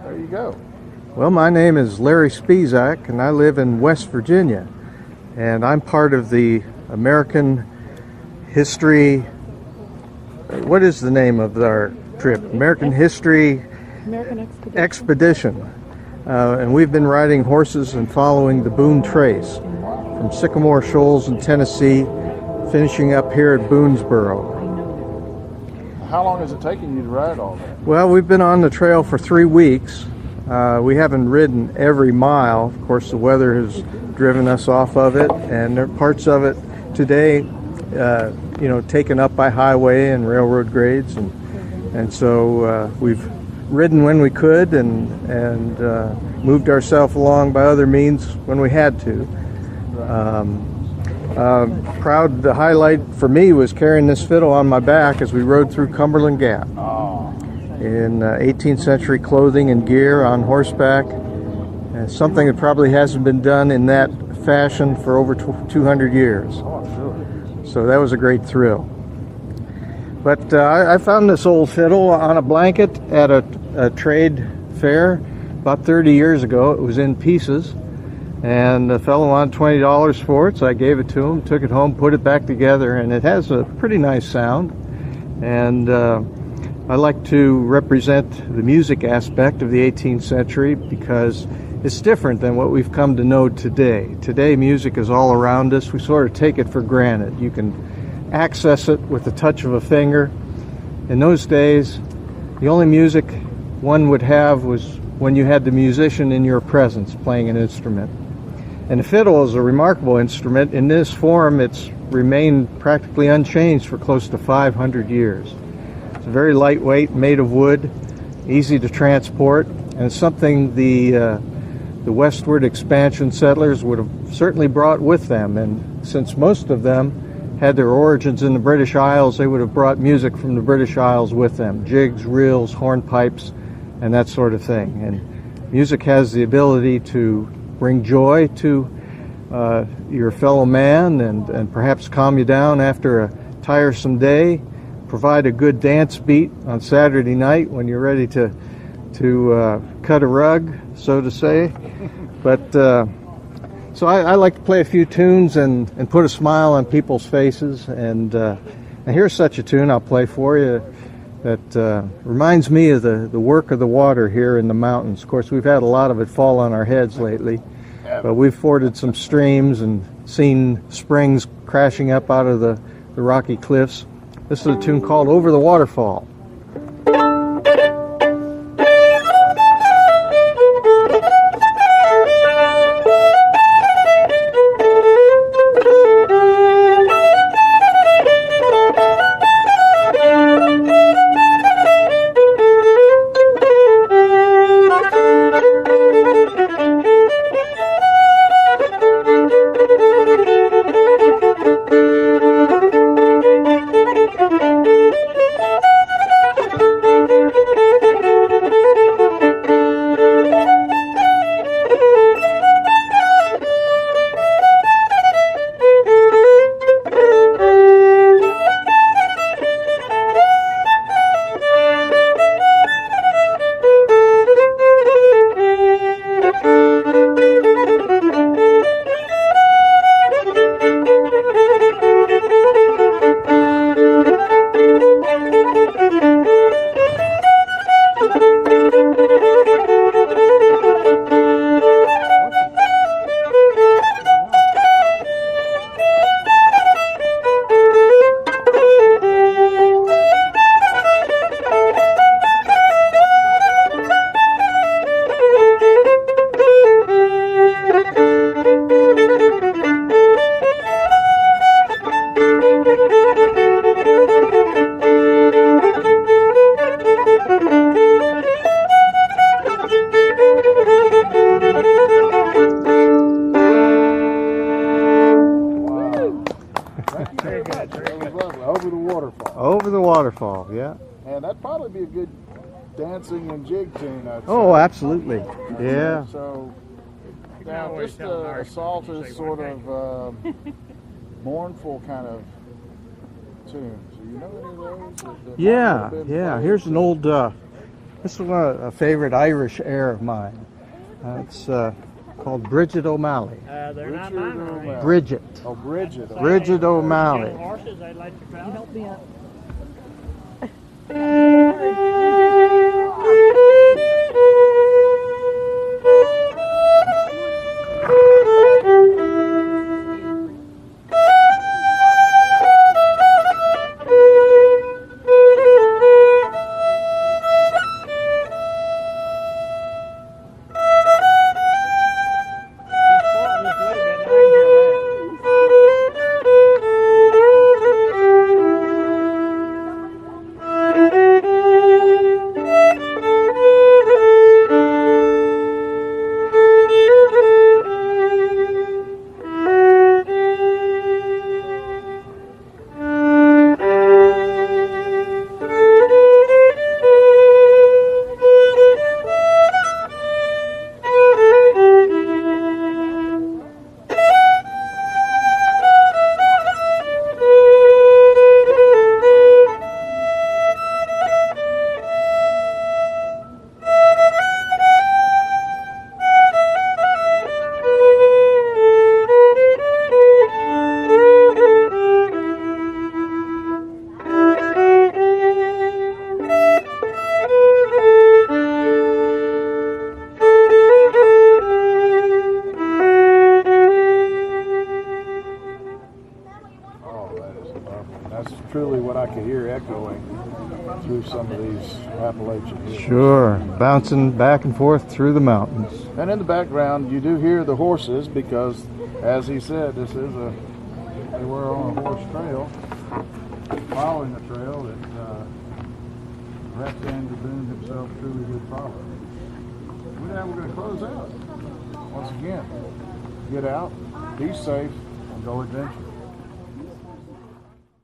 There you go. Well, my name is Larry Spisak, and I live in West Virginia. And I'm part of the American History. What is the name of our trip? American History Expedition. And we've been riding horses and following the Boone Trace from Sycamore Shoals in Tennessee, finishing up here at Boonesboro. How long is it taking you to ride all that? Well, we've been on the trail for 3 weeks. We haven't ridden every mile. Of course, the weather has driven us off of it, and there are parts of it today, taken up by highway and railroad grades, and so we've ridden when we could and moved ourselves along by other means when we had to. Proud, the highlight for me was carrying this fiddle on my back as we rode through Cumberland Gap in 18th century clothing and gear on horseback. Something that probably hasn't been done in that fashion for over 200 years. So that was a great thrill. But I found this old fiddle on a blanket at a trade fair about 30 years ago. It was in pieces, and the fellow wanted $20 for it, so I gave it to him, took it home, put it back together, and it has a pretty nice sound. And I like to represent the music aspect of the 18th century because it's different than what we've come to know today. Today, music is all around us. We sort of take it for granted. You can access it with the touch of a finger. In those days, the only music one would have was when you had the musician in your presence playing an instrument. And the fiddle is a remarkable instrument. In this form, it's remained practically unchanged for close to 500 years. It's very lightweight, made of wood, easy to transport, and it's something the westward expansion settlers would have certainly brought with them. And since most of them had their origins in the British Isles, they would have brought music from the British Isles with them, jigs, reels, hornpipes, and that sort of thing. And music has the ability to bring joy to your fellow man and perhaps calm you down after a tiresome day, provide a good dance beat on Saturday night when you're ready to cut a rug, so to say. But so I like to play a few tunes and put a smile on people's faces, and here's such a tune I'll play for you that reminds me of the work of the water here in the mountains. Of course, we've had a lot of it fall on our heads lately, but we've forded some streams and seen springs crashing up out of the rocky cliffs. This is a tune called Over the Waterfall. Over the waterfall. Over the waterfall, yeah. And that'd probably be a good dancing and jig tune, I'd say. Oh, absolutely. Yeah. So, now just a salt is sort of mournful kind of tunes. Do you know any of those? Yeah. Here's an old This is a favorite Irish air of mine. It's called Bridget O'Malley. They're not mine, are they? Bridget. Oh, Bridget. Bridget O'Malley. Horses, they'd like to crowd. Help me up. That's truly what I could hear echoing through some of these Appalachian hills. Sure, bouncing back and forth through the mountains. And in the background, you do hear the horses because, as he said, they were on a horse trail, following the trail that perhaps Andrew Boone himself truly did follow. With that, we're going to close out. Once again, get out, be safe, and go adventure.